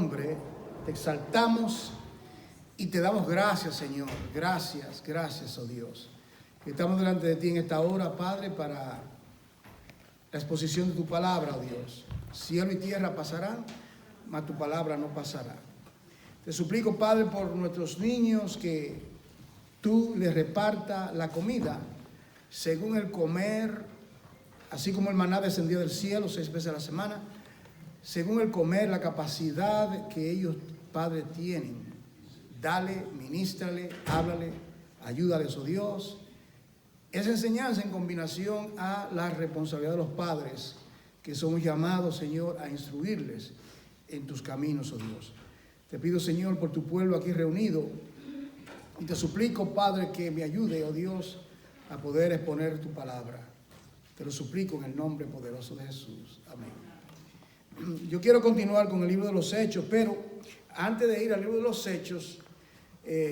nombre, te exaltamos y te damos gracias, Señor. Gracias, oh Dios. Estamos delante de ti en esta hora, Padre, para la exposición de tu palabra, oh Dios. Cielo y tierra pasarán, mas tu palabra no pasará. Te suplico, Padre, por nuestros niños, que tú les reparta la comida según el comer, así como el maná descendió del cielo 6 veces a la semana, según el comer, la capacidad que ellos, Padre, tienen. Dale, ministrale, háblale, ayúdales, oh Dios. Esa enseñanza en combinación a la responsabilidad de los padres, que somos llamados, Señor, a instruirles en tus caminos, oh Dios. Te pido, Señor, por tu pueblo aquí reunido, y te suplico, Padre, que me ayude, oh Dios, a poder exponer tu palabra. Te lo suplico en el nombre poderoso de Jesús. Amén. Yo quiero continuar con el libro de los Hechos, pero antes de ir al libro de los Hechos,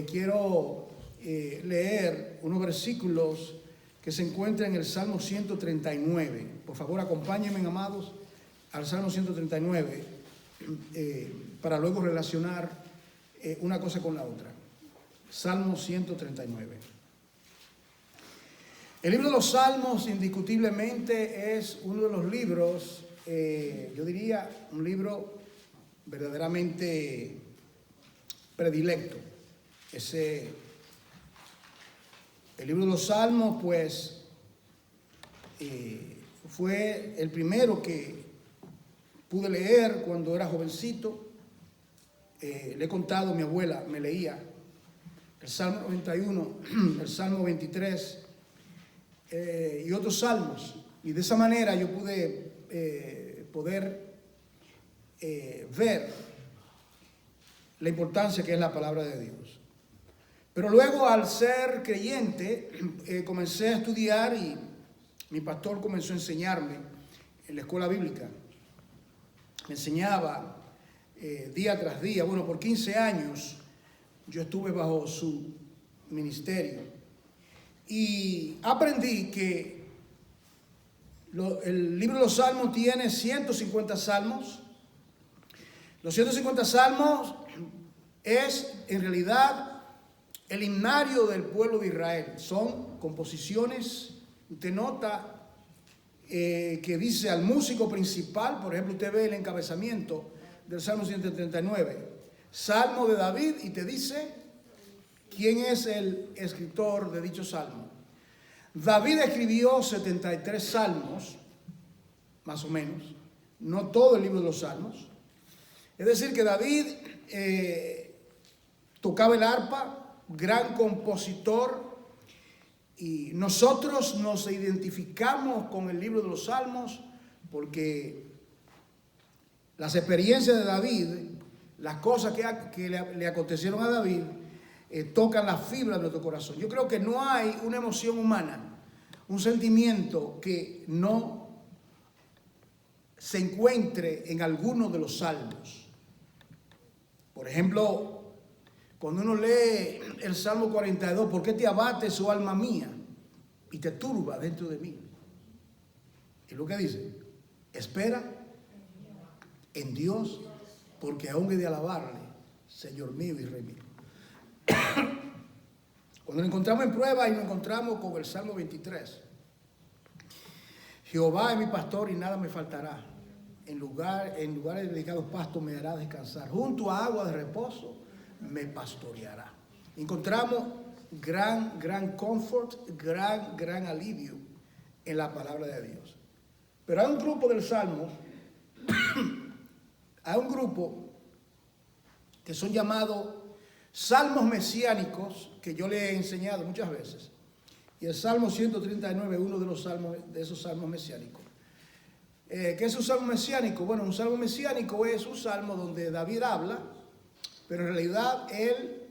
quiero leer unos versículos que se encuentran en el Salmo 139. Por favor, acompáñenme, amados, al Salmo 139, para luego relacionar una cosa con la otra. Salmo 139. El libro de los Salmos indiscutiblemente es uno de los libros, yo diría, un libro verdaderamente predilecto. El libro de los Salmos, pues, fue el primero que pude leer cuando era jovencito. Le he contado, mi abuela me leía el Salmo 91, el Salmo 23 y otros salmos. Y de esa manera yo pude poder ver la importancia que es la palabra de Dios. Pero luego, al ser creyente, comencé a estudiar y mi pastor comenzó a enseñarme en la escuela bíblica. Me enseñaba día tras día. Bueno, por 15 años yo estuve bajo su ministerio y aprendí que el libro de los Salmos tiene 150 salmos. Los 150 salmos es en realidad el himnario del pueblo de Israel. Son composiciones. Usted nota que dice al músico principal, por ejemplo, usted ve el encabezamiento del Salmo 139, Salmo de David, y te dice quién es el escritor de dicho salmo. David escribió 73 salmos, más o menos, no todo el libro de los salmos. Es decir, que David tocaba el arpa, gran compositor, y nosotros nos identificamos con el libro de los Salmos porque las experiencias de David, las cosas que le acontecieron a David, tocan las fibras de nuestro corazón. Yo creo que no hay una emoción humana, un sentimiento que no se encuentre en alguno de los salmos. Por ejemplo, cuando uno lee el Salmo 42, ¿por qué te abates, oh alma mía, y te turba dentro de mí? Es lo que dice, espera en Dios, porque aún he de alabarle, Señor mío y Rey mío. Cuando nos encontramos en prueba y nos encontramos con el Salmo 23, Jehová es mi pastor y nada me faltará. En lugares de delicados pastos me hará descansar. Junto a agua de reposo me pastoreará. Encontramos gran confort, gran alivio en la palabra de Dios. Pero hay un grupo del Salmo, hay un grupo que son llamados salmos mesiánicos, que yo le he enseñado muchas veces. Y el Salmo 139 es uno de esos salmos mesiánicos. ¿Qué es un salmo mesiánico? Bueno, un salmo mesiánico es un salmo donde David habla, pero en realidad él,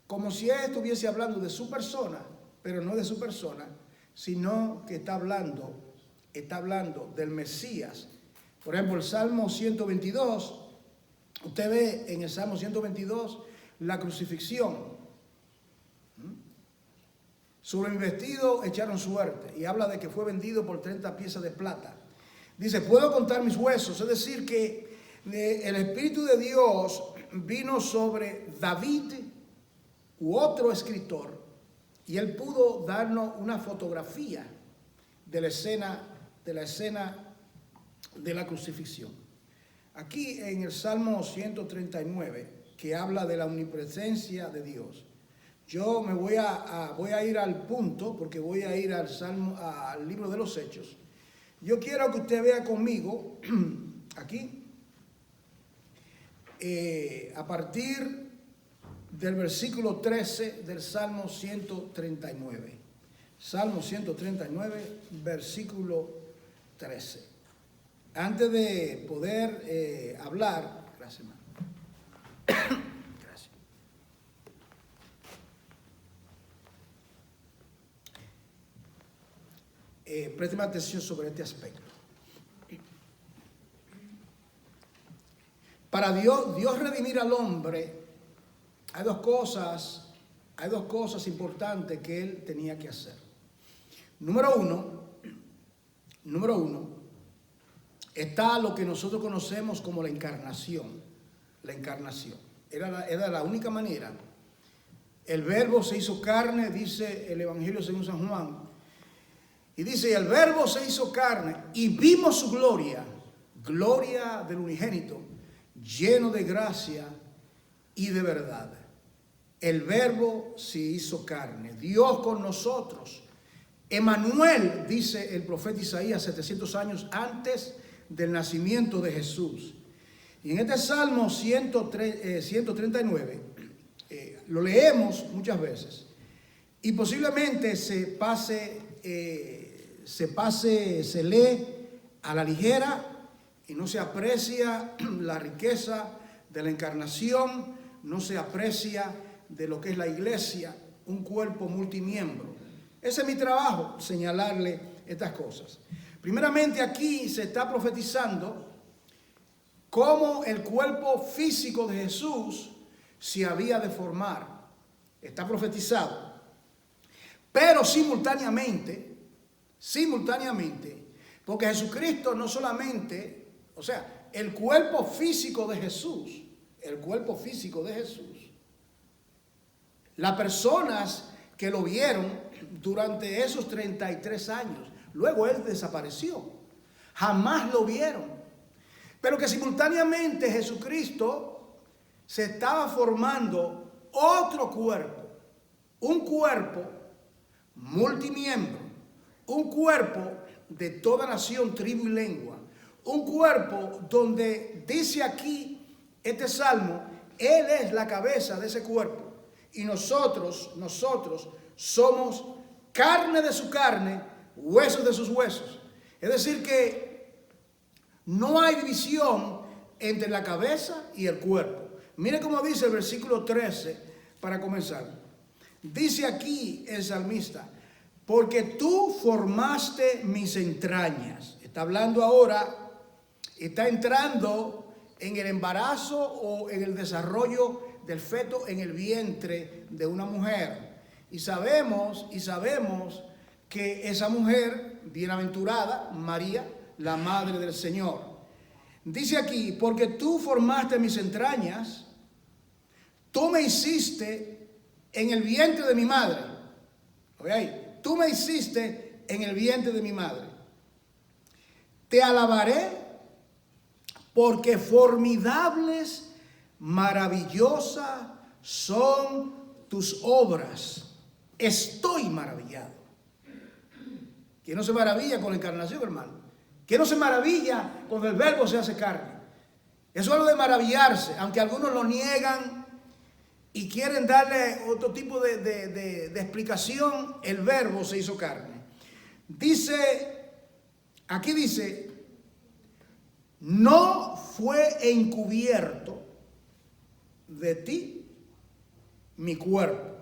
como si él estuviese hablando de su persona, pero no de su persona, sino que está hablando del Mesías. Por ejemplo, el Salmo 122, usted ve en el Salmo 122 la crucifixión. Sobre mi vestido echaron suerte, y habla de que fue vendido por 30 piezas de plata. Dice, puedo contar mis huesos, es decir, que El Espíritu de Dios vino sobre David u otro escritor y él pudo darnos una fotografía de la escena de la crucifixión. Aquí en el Salmo 139, que habla de la omnipresencia de Dios, yo me voy a ir al punto, porque voy a ir al libro de los Hechos. Yo quiero que usted vea conmigo aquí, a partir del versículo 13 del Salmo 139. Salmo 139, versículo 13. Antes de poder hablar, gracias, hermano. Gracias. Présteme atención sobre este aspecto. Para Dios redimir al hombre, hay dos cosas importantes que él tenía que hacer. Número uno, está lo que nosotros conocemos como la encarnación. La encarnación. Era la única manera. El Verbo se hizo carne, dice el Evangelio según San Juan. Y dice, el Verbo se hizo carne y vimos su gloria, gloria del unigénito, lleno de gracia y de verdad. El Verbo se hizo carne, Dios con nosotros. Emmanuel, dice el profeta Isaías 700 años antes del nacimiento de Jesús. Y en este Salmo 139, lo leemos muchas veces y posiblemente se lee a la ligera y no se aprecia la riqueza de la encarnación, no se aprecia de lo que es la iglesia, un cuerpo multimiembro. Ese es mi trabajo, señalarle estas cosas. Primeramente, aquí se está profetizando cómo el cuerpo físico de Jesús se había de formar. Está profetizado. Pero simultáneamente, porque Jesucristo no solamente, o sea, el cuerpo físico de Jesús, las personas que lo vieron durante esos 33 años, luego él desapareció, jamás lo vieron, pero que simultáneamente Jesucristo se estaba formando otro cuerpo, un cuerpo multimiembro, un cuerpo de toda nación, tribu y lengua, un cuerpo donde dice aquí este salmo, él es la cabeza de ese cuerpo y nosotros somos carne de su carne, huesos de sus huesos. Es decir que no hay división entre la cabeza y el cuerpo. Mire cómo dice el versículo 13 para comenzar. Dice aquí el salmista, porque tú formaste mis entrañas. Está hablando ahora, está entrando en el embarazo o en el desarrollo del feto en el vientre de una mujer. Y sabemos que esa mujer, bienaventurada, María, la madre del Señor. Dice aquí, porque tú formaste mis entrañas, tú me hiciste en el vientre de mi madre. ¿Oye ahí? Tú me hiciste en el vientre de mi madre. Te alabaré porque formidables, maravillosas son tus obras. Estoy maravillado. ¿Quién no se maravilla con la encarnación, hermano? ¿Quién no se maravilla cuando el Verbo se hace carne? Eso es algo de maravillarse, aunque algunos lo niegan y quieren darle otro tipo de explicación. El Verbo se hizo carne. Aquí dice, no fue encubierto de ti mi cuerpo,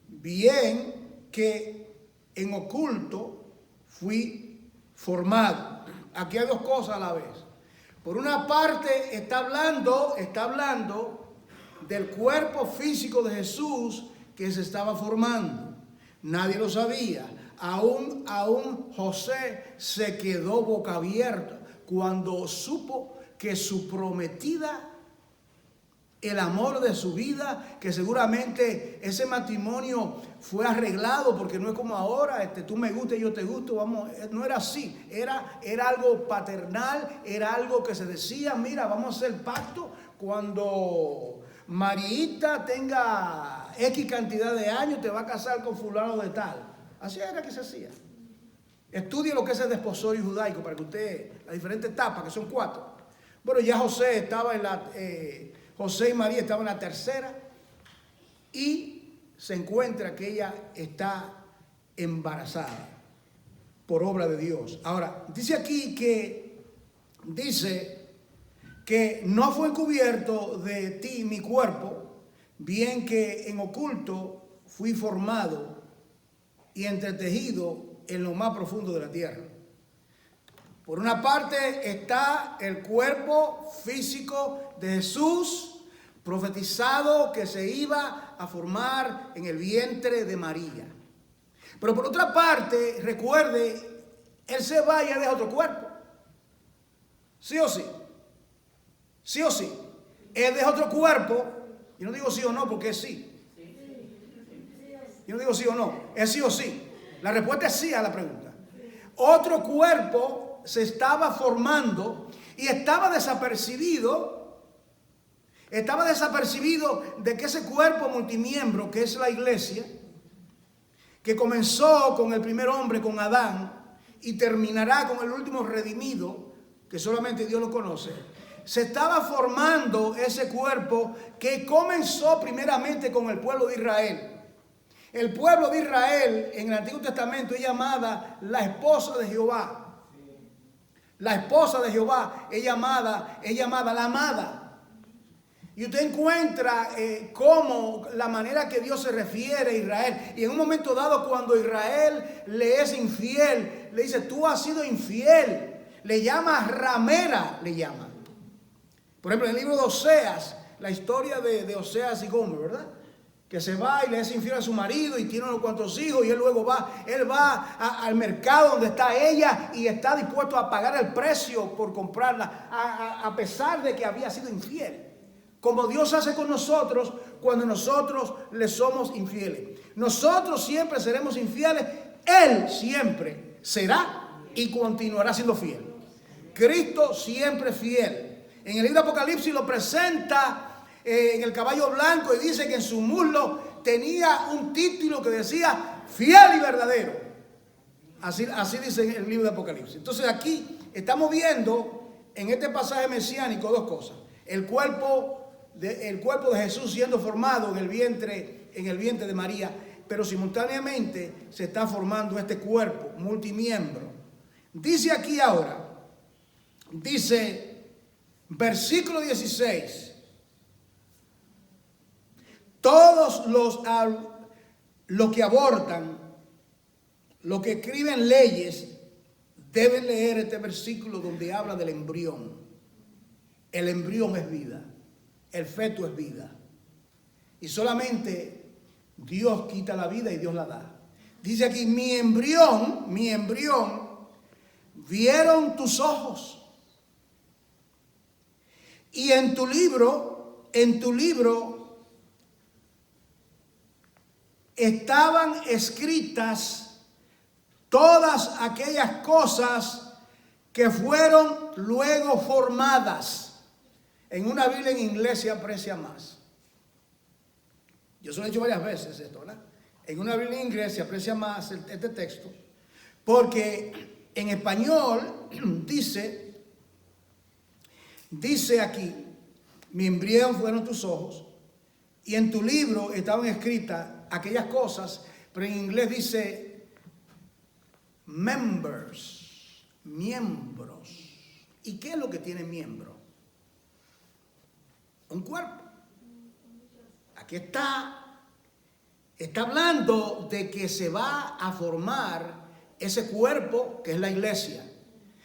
bien que en oculto fui formado. Aquí hay dos cosas a la vez. Por una parte está hablando del cuerpo físico de Jesús que se estaba formando. Nadie lo sabía. Aún José se quedó boca abierta cuando supo que su prometida, el amor de su vida, que seguramente ese matrimonio fue arreglado, porque no es como ahora, tú me gustas y yo te gusto, vamos, no era así, era algo paternal, era algo que se decía, mira, vamos a hacer pacto cuando Mariita tenga X cantidad de años, te va a casar con fulano de tal. Así era que se hacía. Estudie lo que es el desposorio judaico para que usted, las diferentes etapas, que son 4. Bueno, ya José estaba en la... José y María estaban en la tercera y se encuentra que ella está embarazada por obra de Dios. Ahora, dice aquí dice que no fue encubierto de ti mi cuerpo, bien que en oculto fui formado y entretejido en lo más profundo de la tierra. Por una parte está el cuerpo físico de Jesús, profetizado que se iba a formar en el vientre de María. Pero por otra parte, recuerde, Él se va y deja otro cuerpo. ¿Sí o sí? ¿Sí o sí? Él deja otro cuerpo. Yo no digo sí o no porque es sí. Yo no digo sí o no, es sí o sí. La respuesta es sí a la pregunta. Otro cuerpo se estaba formando y estaba desapercibido de que ese cuerpo multimiembro que es la iglesia, que comenzó con el primer hombre, con Adán, y terminará con el último redimido, que solamente Dios lo conoce, se estaba formando ese cuerpo que comenzó primeramente con el pueblo de Israel. El pueblo de Israel en el Antiguo Testamento es llamada la esposa de Jehová. La esposa de Jehová es llamada la amada. Y usted encuentra cómo la manera que Dios se refiere a Israel. Y en un momento dado, cuando Israel le es infiel, le dice, tú has sido infiel. Le llama ramera, le llama. Por ejemplo, en el libro de Oseas, la historia de Oseas y Gomer, ¿verdad? Que se va y le es infiel a su marido y tiene unos cuantos hijos y él luego va al mercado donde está ella y está dispuesto a pagar el precio por comprarla a pesar de que había sido infiel. Como Dios hace con nosotros cuando nosotros le somos infieles. Nosotros siempre seremos infieles, Él siempre será y continuará siendo fiel. Cristo siempre fiel. En el libro de Apocalipsis lo presenta en el caballo blanco y dice que en su muslo tenía un título que decía fiel y verdadero. Así dice en el libro de Apocalipsis. Entonces aquí estamos viendo en este pasaje mesiánico dos cosas. El cuerpo de Jesús siendo formado en el vientre de María, pero simultáneamente se está formando este cuerpo multimiembro. Dice aquí ahora, dice versículo 16. Todos los que abortan, los que escriben leyes, deben leer este versículo donde habla del embrión. El embrión es vida, el feto es vida. Y solamente Dios quita la vida y Dios la da. Dice aquí, mi embrión, vieron tus ojos. Y en tu libro, estaban escritas todas aquellas cosas que fueron luego formadas. En una Biblia en inglés se aprecia más. Yo se lo he dicho varias veces esto, ¿verdad? En una Biblia en inglés se aprecia más este texto, porque en español dice aquí, mi embrión fueron tus ojos, y en tu libro estaban escritas aquellas cosas, pero en inglés dice members, miembros. ¿Y qué es lo que tiene miembro? Un cuerpo. Aquí está hablando de que se va a formar ese cuerpo que es la iglesia.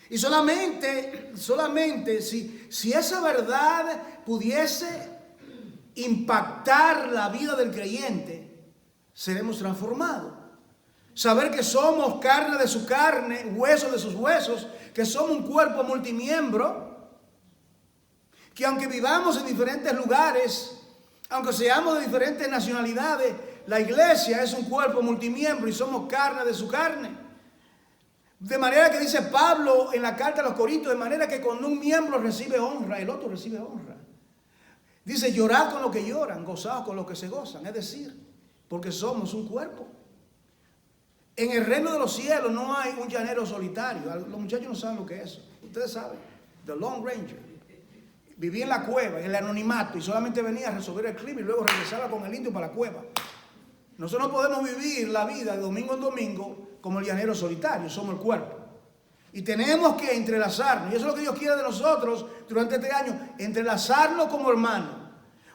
Y solamente si esa verdad pudiese impactar la vida del creyente, seremos transformados. Saber que somos carne de su carne, hueso de sus huesos, que somos un cuerpo multimiembro, que aunque vivamos en diferentes lugares, aunque seamos de diferentes nacionalidades, la iglesia es un cuerpo multimiembro y somos carne de su carne. De manera que dice Pablo en la carta a los Corintios, de manera que cuando un miembro recibe honra, el otro recibe honra. Dice, llorad con los que lloran, gozaos con los que se gozan. Es decir, porque somos un cuerpo. En el reino de los cielos no hay un llanero solitario. Los muchachos no saben lo que es eso. Ustedes saben, The Lone Ranger. Vivía en la cueva, en el anonimato, y solamente venía a resolver el crimen y luego regresaba con el indio para la cueva. Nosotros no podemos vivir la vida de domingo en domingo como el llanero solitario, somos el cuerpo. Y tenemos que entrelazarnos, y eso es lo que Dios quiere de nosotros durante este año, entrelazarnos como hermanos,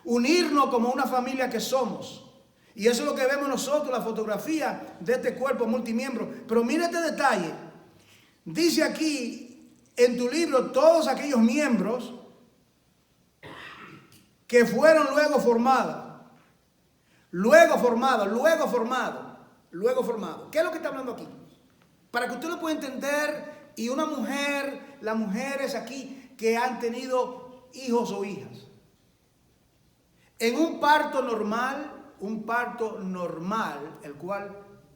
unirnos como una familia que somos. Y eso es lo que vemos nosotros, la fotografía de este cuerpo multimiembro. Pero mira este detalle, dice aquí en tu libro todos aquellos miembros que fueron luego formados. ¿Qué es lo que está hablando aquí? Para que usted lo pueda entender, y una mujer, las mujeres aquí que han tenido hijos o hijas. En un parto normal, el cual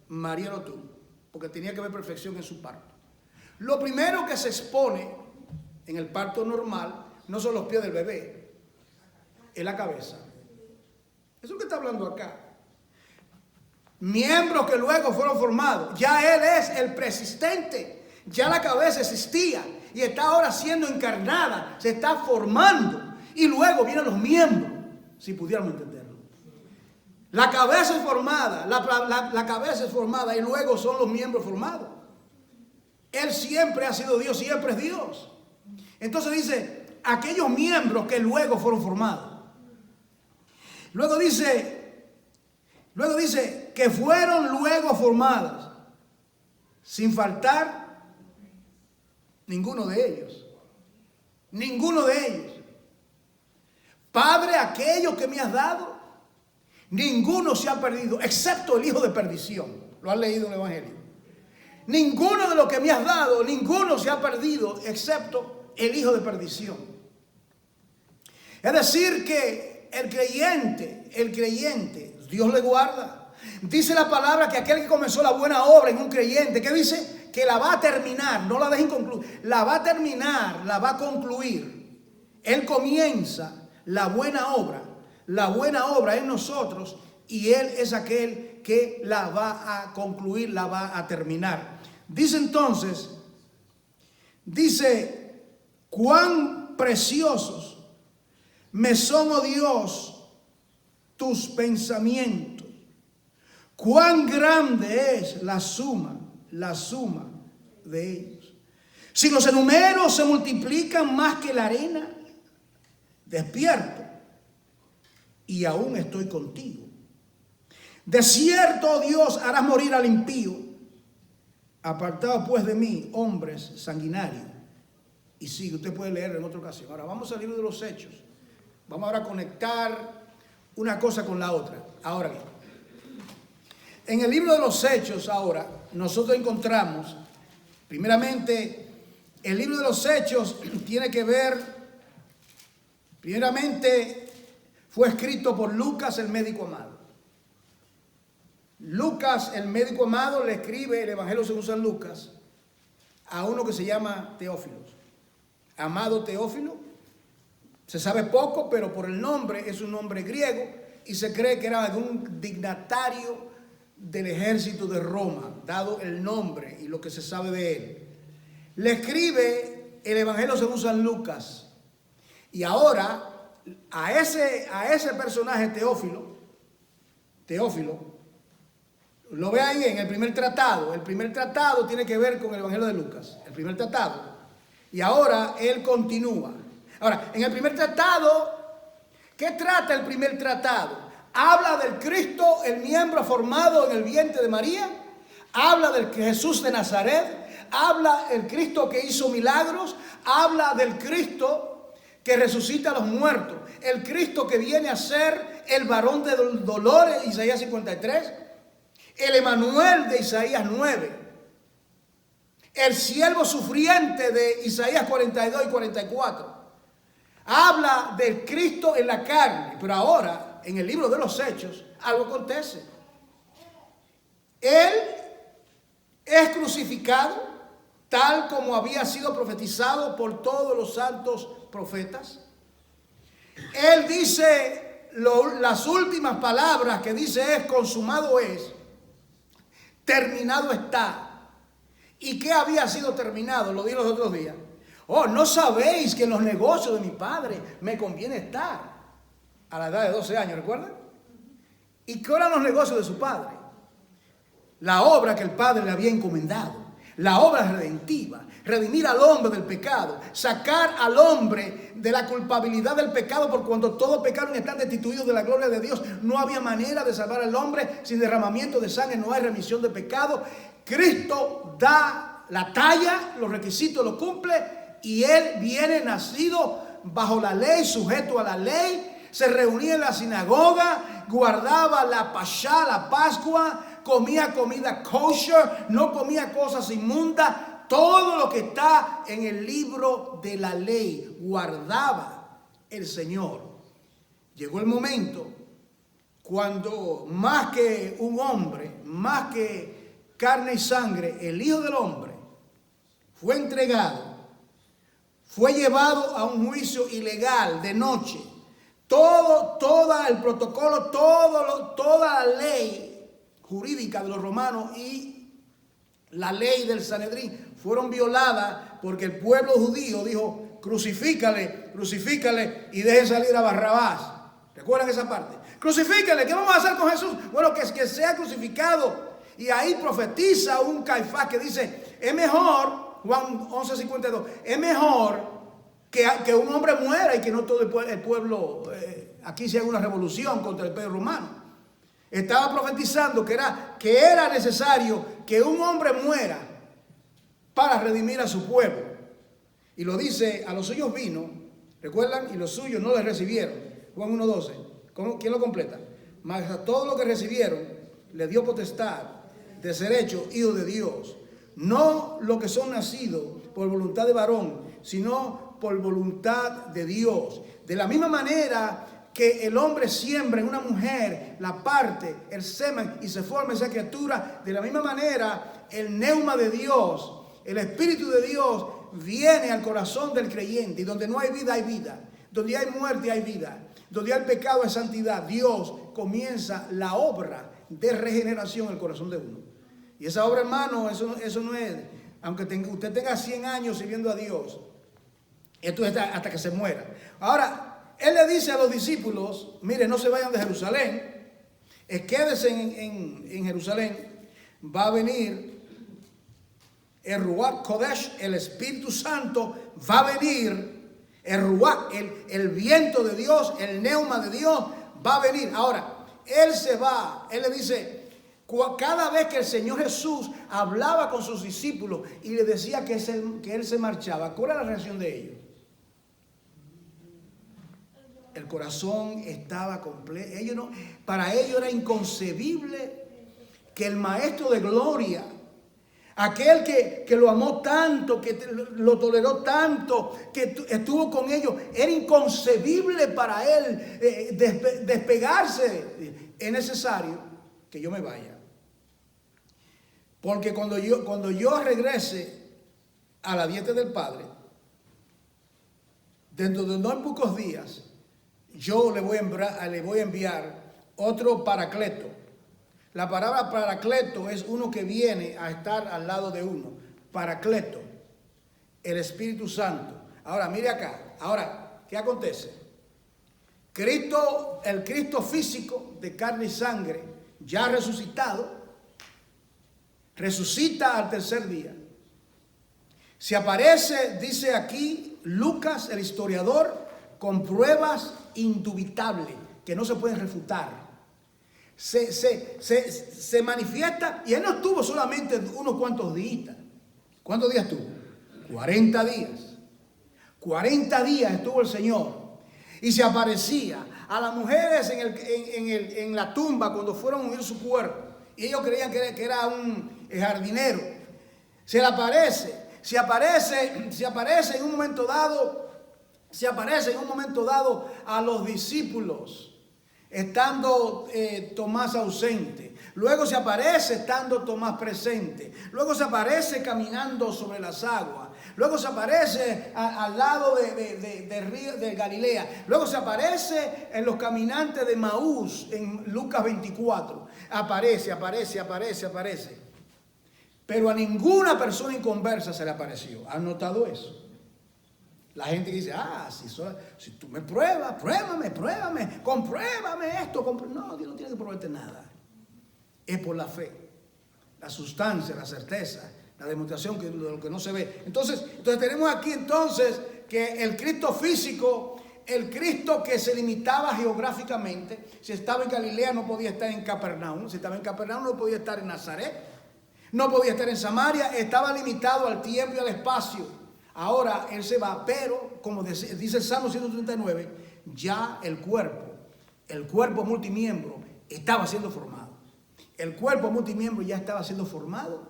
María lo tuvo, porque tenía que haber perfección en su parto. Lo primero que se expone en el parto normal no son los pies del bebé, es la cabeza. Eso es lo que está hablando acá. Miembros que luego fueron formados. Ya él es el preexistente. Ya la cabeza existía y está ahora siendo encarnada. Se está formando. Y luego vienen los miembros, si pudiéramos entenderlo. La cabeza es formada. La cabeza es formada y luego son los miembros formados. Él siempre ha sido Dios, siempre es Dios. Entonces dice, aquellos miembros que luego fueron formados. Luego dice que fueron luego formadas, sin faltar ninguno de ellos. Ninguno de ellos. Padre, aquello que me has dado, ninguno se ha perdido, excepto el hijo de perdición. Lo han leído en el Evangelio. Ninguno de los que me has dado, ninguno se ha perdido, excepto el hijo de perdición. Es decir que el creyente, Dios le guarda. Dice la palabra que aquel que comenzó la buena obra en un creyente, ¿qué dice? Que la va a terminar, no la deja inconclusa. La va a terminar, la va a concluir. Él comienza la buena obra en nosotros, y Él es aquel que la va a concluir, la va a terminar. Dice entonces, cuán preciosos me son, oh Dios, tus pensamientos. Cuán grande es la suma de ellos. Si los enumero se multiplican más que la arena, despierto y aún estoy contigo. De cierto, oh Dios, harás morir al impío. Apartado pues de mí, hombres sanguinarios. Y sigue, usted puede leer en otra ocasión. Ahora vamos al libro de los Hechos. Vamos ahora a conectar una cosa con la otra. Ahora bien, en el libro de los Hechos ahora, nosotros encontramos, primeramente, el libro de los Hechos tiene que ver, primeramente, fue escrito por Lucas, el médico amado. Lucas, el médico amado, le escribe el Evangelio según San Lucas a uno que se llama Teófilo. Amado Teófilo. Se sabe poco, pero por el nombre es un nombre griego y se cree que era algún dignatario del ejército de Roma, dado el nombre y lo que se sabe de él. Le escribe el Evangelio según San Lucas. Y ahora a ese personaje Teófilo, lo ve ahí en el primer tratado. El primer tratado tiene que ver con el Evangelio de Lucas, el primer tratado. Y ahora él continúa. Ahora, en el primer tratado, ¿qué trata el primer tratado? Habla del Cristo, el miembro formado en el vientre de María. Habla del Jesús de Nazaret. Habla del Cristo que hizo milagros. Habla del Cristo que resucita a los muertos. El Cristo que viene a ser el varón de dolores, Isaías 53. El Emanuel de Isaías 9. El siervo sufriente de Isaías 42 y 44. habla del Cristo en la carne, pero ahora en el libro de los Hechos algo acontece. Él es crucificado tal como había sido profetizado por todos los santos profetas. Él dice, las últimas palabras que dice es: consumado es, terminado está. ¿Y qué había sido terminado? Lo di los otros días. Oh, ¿no sabéis que en los negocios de mi padre me conviene estar? A la edad de 12 años, ¿recuerdan? ¿Y qué eran los negocios de su padre? La obra que el padre le había encomendado. La obra redentiva, redimir al hombre del pecado, sacar al hombre de la culpabilidad del pecado, por cuanto todos pecaron y están destituidos de la gloria de Dios. No había manera de salvar al hombre sin derramamiento de sangre, no hay remisión de pecado. Cristo da la talla, los requisitos los cumple, y él viene nacido bajo la ley, sujeto a la ley, se reunía en la sinagoga, guardaba la Pashá, la Pascua, comía comida kosher, no comía cosas inmundas, todo lo que está en el libro de la ley guardaba el Señor. Llegó el momento cuando más que un hombre, más que carne y sangre, el Hijo del Hombre fue entregado, fue llevado a un juicio ilegal de noche. Todo el protocolo, toda la ley jurídica de los romanos y la ley del Sanedrín fueron violadas porque el pueblo judío dijo: crucifícale y deje salir a Barrabás. ¿Recuerdan esa parte? Crucifícale, ¿qué vamos a hacer con Jesús? Bueno, que sea crucificado. Y ahí profetiza un Caifás que dice: es mejor, Juan 11:52, es mejor que un hombre muera y que no todo el pueblo aquí se haga una revolución contra el imperio romano. Estaba profetizando que era necesario que un hombre muera para redimir a su pueblo. Y lo dice: a los suyos vino, ¿recuerdan? Y los suyos no le recibieron. Juan 1:12. ¿Quién lo completa? Mas a todos los que recibieron le dio potestad de ser hechos hijos de Dios. No los que son nacidos por voluntad de varón, sino por voluntad de Dios. De la misma manera que el hombre siembra en una mujer la parte, el semen, y se forma esa criatura, de la misma manera el neuma de Dios, el Espíritu de Dios, viene al corazón del creyente. Y donde no hay vida, hay vida. Donde hay muerte, hay vida. Donde hay pecado, hay santidad. Dios comienza la obra de regeneración en el corazón de uno. Y esa obra, hermano, eso no es, aunque usted tenga 100 años sirviendo a Dios, esto es hasta que se muera. Ahora, él le dice a los discípulos: mire, no se vayan de Jerusalén, quédense en Jerusalén. Va a venir el Ruach Kodesh, el Espíritu Santo, va a venir el Ruach, el viento de Dios, el neuma de Dios, va a venir. Ahora, él se va, él le dice, cada vez que el Señor Jesús hablaba con sus discípulos y le decía que él se marchaba, ¿cuál era la reacción de ellos? El corazón estaba completo. Para ellos era inconcebible que el Maestro de Gloria, aquel que lo amó tanto, que lo toleró tanto, que estuvo con ellos, era inconcebible para él despegarse. Es necesario que yo me vaya. Porque cuando yo regrese a la dieta del Padre, dentro de no pocos días, yo le voy a enviar otro paracleto. La palabra paracleto es uno que viene a estar al lado de uno. Paracleto, el Espíritu Santo. Ahora, mire acá. Ahora, ¿qué acontece? Cristo, el Cristo físico de carne y sangre, ya resucitado, resucita al tercer día. Se aparece, dice aquí Lucas, el historiador, con pruebas indubitables que no se pueden refutar. Se manifiesta, y él no estuvo solamente unos cuantos días. ¿Cuántos días estuvo? 40 días. 40 días estuvo el Señor. Y se aparecía a las mujeres en la tumba cuando fueron a unir su cuerpo. Y ellos creían que era un jardinero. Se le aparece en un momento dado se aparece en un momento dado a los discípulos, estando Tomás ausente. Luego se aparece estando Tomás presente. Luego se aparece caminando sobre las aguas. Luego se aparece al lado del río de Galilea. Luego se aparece en los caminantes de Maús en Lucas 24. Aparece. Pero a ninguna persona inconversa se le apareció. ¿Han notado eso? La gente que dice, si tú me pruebas, pruébame, compruébame esto. No, Dios no tiene que probarte nada. Es por la fe, la sustancia, la certeza, la demostración de lo que no se ve. Entonces tenemos aquí entonces que el Cristo físico, el Cristo que se limitaba geográficamente, si estaba en Galilea no podía estar en Capernaum, si estaba en Capernaum no podía estar en Nazaret, no podía estar en Samaria, estaba limitado al tiempo y al espacio. Ahora Él se va, pero como dice el Salmo 139, ya el cuerpo multimiembro estaba siendo formado. El cuerpo multimiembro ya estaba siendo formado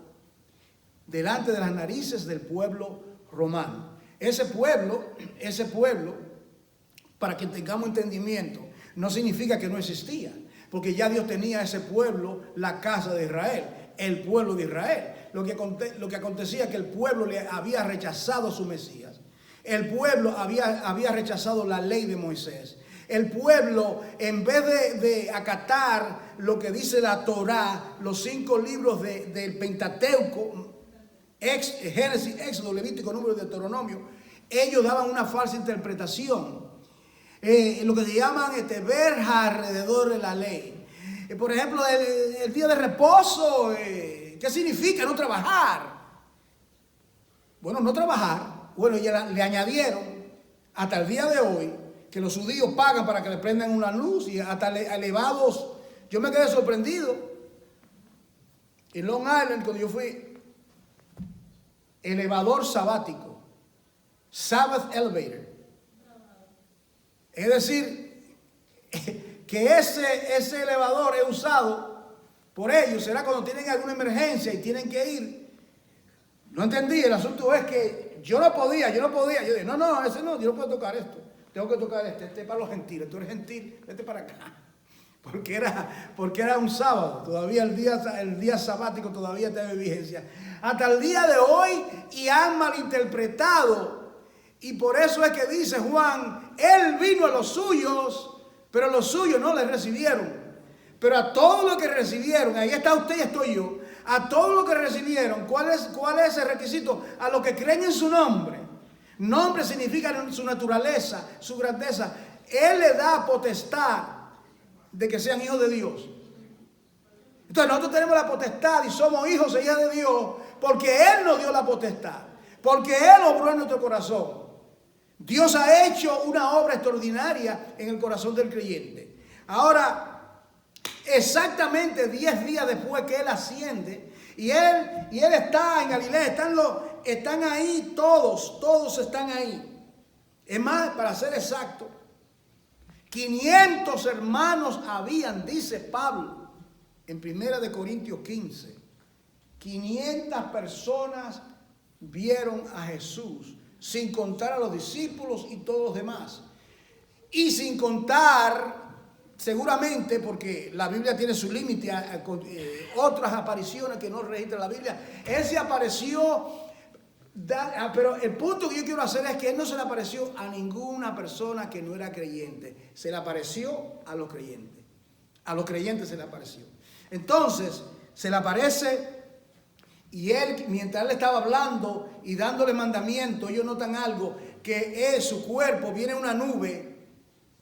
delante de las narices del pueblo romano. Ese pueblo, para que tengamos entendimiento, no significa que no existía, porque ya Dios tenía a ese pueblo, la casa de Israel, el pueblo de Israel. Lo que acontecía es que el pueblo le había rechazado a su Mesías. El pueblo había rechazado la ley de Moisés. El pueblo, en vez de acatar lo que dice la Torá, los 5 libros del Pentateuco, Génesis, Éxodo, Levítico, Número y Deuteronomio, ellos daban una falsa interpretación. Lo que se llaman verja alrededor de la ley. Por ejemplo, el día de reposo, ¿qué significa no trabajar? Bueno, no trabajar. Bueno, ya le añadieron hasta el día de hoy que los judíos pagan para que le prendan una luz y hasta elevados. Yo me quedé sorprendido. En Long Island, cuando yo fui, elevador sabático, Sabbath elevator. Es decir, que ese elevador es usado por ellos. Será cuando tienen alguna emergencia y tienen que ir. No entendí, el asunto es que yo no podía. Yo dije, no, ese no, yo no puedo tocar esto. Tengo que tocar este es para los gentiles. Tú eres gentil, vete para acá. Porque era un sábado, todavía el día sabático todavía tiene vigencia. Hasta el día de hoy, y han malinterpretado. Y por eso es que dice Juan, Él vino a los suyos, pero los suyos no le recibieron. Pero a todos los que recibieron, ahí está usted y estoy yo, a todos los que recibieron, ¿cuál es el requisito? A los que creen en su nombre. Nombre significa su naturaleza, su grandeza. Él le da potestad de que sean hijos de Dios. Entonces nosotros tenemos la potestad y somos hijos e hijas de Dios porque Él nos dio la potestad, porque Él obró en nuestro corazón. Dios ha hecho una obra extraordinaria en el corazón del creyente. Ahora, exactamente 10 días después que Él asciende, y él está en Galilea, están ahí todos están ahí. Es más, para ser exacto, 500 hermanos habían, dice Pablo, en 1 Corintios 15. 500 personas vieron a Jesús, sin contar a los discípulos y todos los demás. Y sin contar, seguramente, porque la Biblia tiene su límite, otras apariciones que no registra la Biblia. Él se apareció, pero el punto que yo quiero hacer es que Él no se le apareció a ninguna persona que no era creyente. Se le apareció a los creyentes. A los creyentes se le apareció. Entonces, se le aparece y Él, mientras Él estaba hablando y dándole mandamiento, ellos notan algo, que es su cuerpo, viene una nube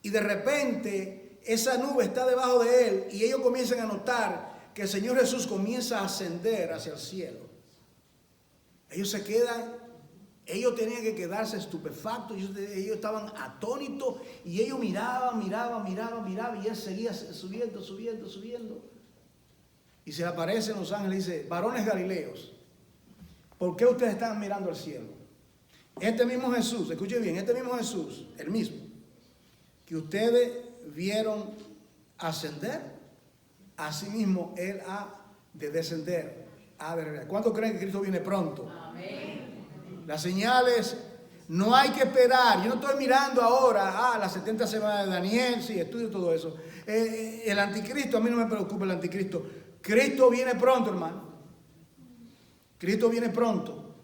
y de repente esa nube está debajo de Él y ellos comienzan a notar que el Señor Jesús comienza a ascender hacia el cielo. Ellos se quedan, ellos tenían que quedarse estupefactos, ellos estaban atónitos y ellos miraban y Él seguía subiendo. Y se le aparecen los ángeles y dice, varones galileos, ¿por qué ustedes están mirando al cielo? Este mismo Jesús, escuchen bien, este mismo Jesús, el mismo, que ustedes vieron ascender, así mismo Él ha de descender. ¿Cuándo creen que Cristo viene pronto? Amén. Las señales No hay que esperar. Yo no estoy mirando ahora, las 70 semanas de Daniel, sí, estudio todo eso. El anticristo, a mí no me preocupa el anticristo. Cristo viene pronto, hermano. Cristo viene pronto.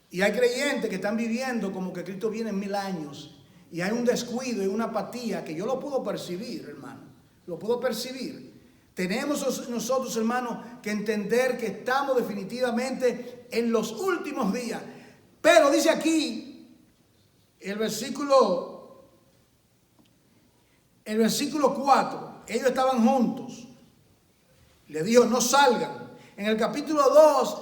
Y hay creyentes que están viviendo como que Cristo viene en 1000 años. Y hay un descuido y una apatía que yo lo puedo percibir, hermano. Lo puedo percibir. Tenemos nosotros, hermanos, que entender que estamos definitivamente en los últimos días. Pero dice aquí, el versículo 4, ellos estaban juntos. Le dijo, no salgan. En el capítulo 2,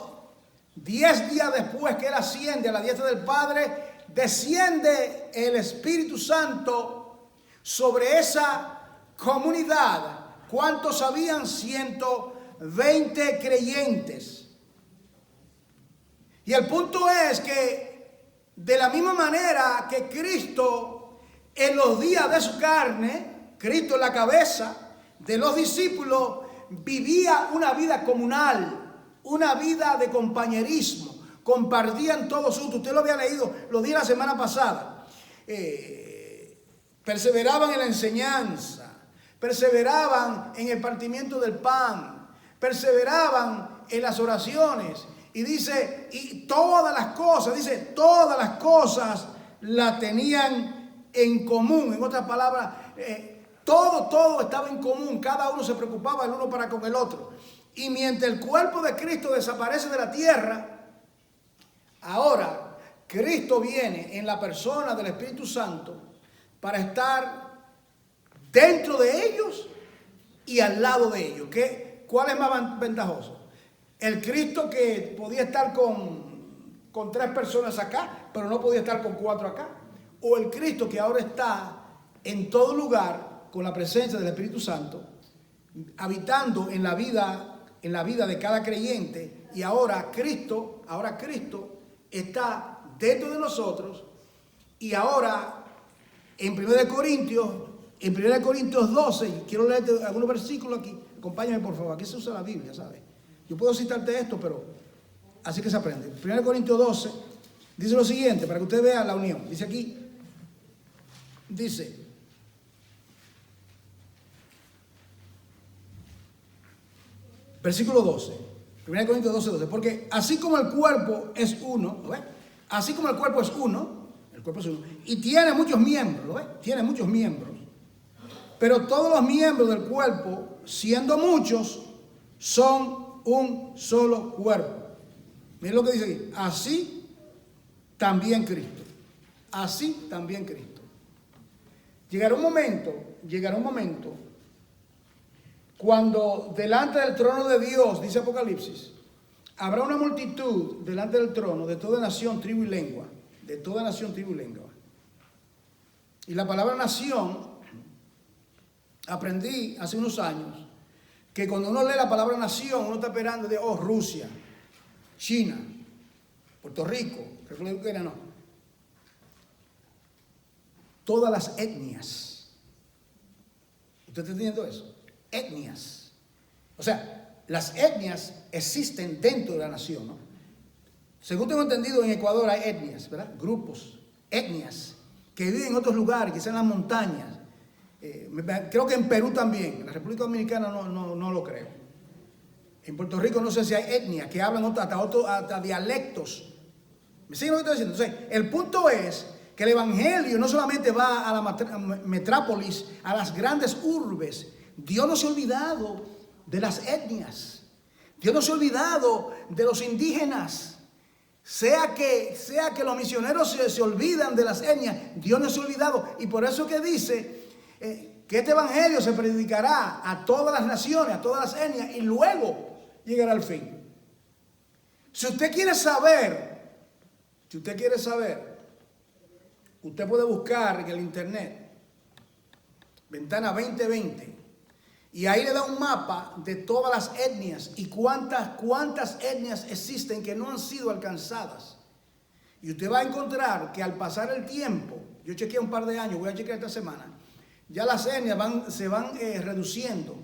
10 días después que él asciende a la diestra del Padre, desciende el Espíritu Santo sobre esa comunidad. ¿Cuántos habían? 120 creyentes. Y el punto es que de la misma manera que Cristo en los días de su carne, Cristo en la cabeza de los discípulos, vivía una vida comunal, una vida de compañerismo, compartían todos juntos. Usted lo había leído, lo di la semana pasada. Perseveraban en la enseñanza, perseveraban en el partimiento del pan, perseveraban en las oraciones. Y dice, y todas las cosas las tenían en común. En otras palabras, todo estaba en común. Cada uno se preocupaba el uno para con el otro. Y mientras el cuerpo de Cristo desaparece de la tierra, ahora Cristo viene en la persona del Espíritu Santo para estar dentro de ellos y al lado de ellos. ¿Cuál es más ventajoso? El Cristo que podía estar con 3 personas acá, pero no podía estar con 4 acá. O el Cristo que ahora está en todo lugar con la presencia del Espíritu Santo, habitando en la vida de cada creyente. Y ahora Cristo está dentro de nosotros. Y ahora en 1 Corintios 12, quiero leerte algunos versículos aquí. Acompáñame por favor, aquí se usa la Biblia, ¿sabes? Yo puedo citarte esto, pero así que se aprende. 1 Corintios 12 dice lo siguiente, para que usted vea la unión. Dice aquí, versículo 12. 1 Corintios 12, porque así como el cuerpo es uno, ¿lo ves? Así como el cuerpo es uno, y tiene muchos miembros, ¿lo ves? Tiene muchos miembros. Pero todos los miembros del cuerpo, siendo muchos, son un solo cuerpo. Miren lo que dice aquí. Así también Cristo. Así también Cristo. Llegará un momento cuando delante del trono de Dios, dice Apocalipsis, habrá una multitud delante del trono de toda nación, tribu y lengua. De toda nación, tribu y lengua. Y la palabra nación, aprendí hace unos años, que cuando uno lee la palabra nación, uno está esperando de, Rusia, China, Puerto Rico, República Dominicana, no. Todas las etnias. ¿Usted está entendiendo eso? Etnias. O sea, las etnias existen dentro de la nación, ¿no? Según tengo entendido, en Ecuador hay etnias, ¿verdad? Grupos, etnias, que viven en otros lugares, quizás en las montañas. Creo que en Perú también. En la República Dominicana no lo creo. En Puerto Rico no sé si hay etnias que hablan hasta dialectos. ¿Me siguen lo que estoy diciendo? Entonces, el punto es que el evangelio no solamente va a la metrópolis, a las grandes urbes. Dios no se ha olvidado de las etnias. Dios no se ha olvidado de los indígenas. Sea que los misioneros se olvidan de las etnias, Dios no se ha olvidado. Y por eso que dice que este evangelio se predicará a todas las naciones, a todas las etnias, y luego llegará al fin. Si usted quiere saber, usted puede buscar en el internet Ventana 2020 y ahí le da un mapa de todas las etnias y cuántas etnias existen que no han sido alcanzadas. Y usted va a encontrar que al pasar el tiempo, yo chequeé un par de años, voy a chequear esta semana, ya las etnias se van reduciendo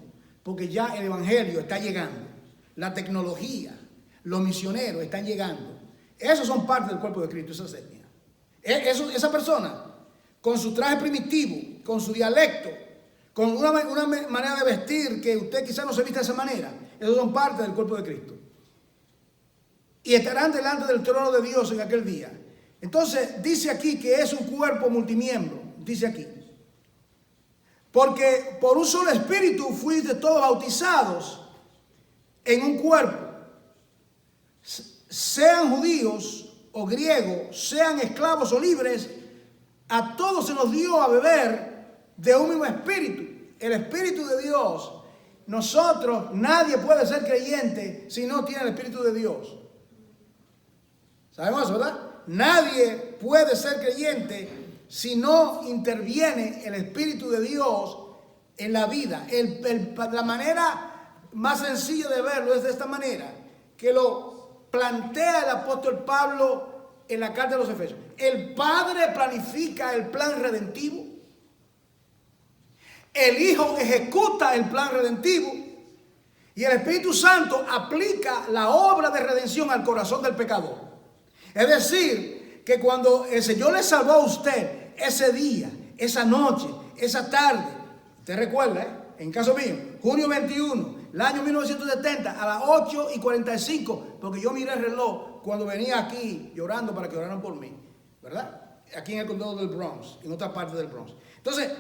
porque ya el evangelio está llegando, la tecnología, los misioneros están llegando. Esos son parte del cuerpo de Cristo, esas etnias. Esa persona, con su traje primitivo, con su dialecto, con una manera de vestir que usted quizás no se vista de esa manera, esos son parte del cuerpo de Cristo. Y estarán delante del trono de Dios en aquel día. Entonces dice aquí que es un cuerpo multimiembro, dice aquí. Porque por un solo espíritu fuiste todos bautizados en un cuerpo, sean judíos o griegos, sean esclavos o libres, a todos se nos dio a beber de un mismo espíritu, el Espíritu de Dios. Nosotros, nadie puede ser creyente si no tiene el Espíritu de Dios. ¿Sabemos eso, verdad? Nadie puede ser creyente si no interviene el Espíritu de Dios en la vida. La manera más sencilla de verlo es de esta manera, que lo plantea el apóstol Pablo en la carta de los Efesios. El Padre planifica el plan redentivo. El Hijo ejecuta el plan redentivo. Y el Espíritu Santo aplica la obra de redención al corazón del pecador. Es decir, que cuando el Señor le salvó a usted ese día, esa noche, esa tarde, usted recuerda, en caso mío, junio 21, el año 1970, a las 8:45, porque yo miré el reloj cuando venía aquí llorando para que oraran por mí, ¿verdad? Aquí en el condado del Bronx, en otra parte del Bronx. Entonces,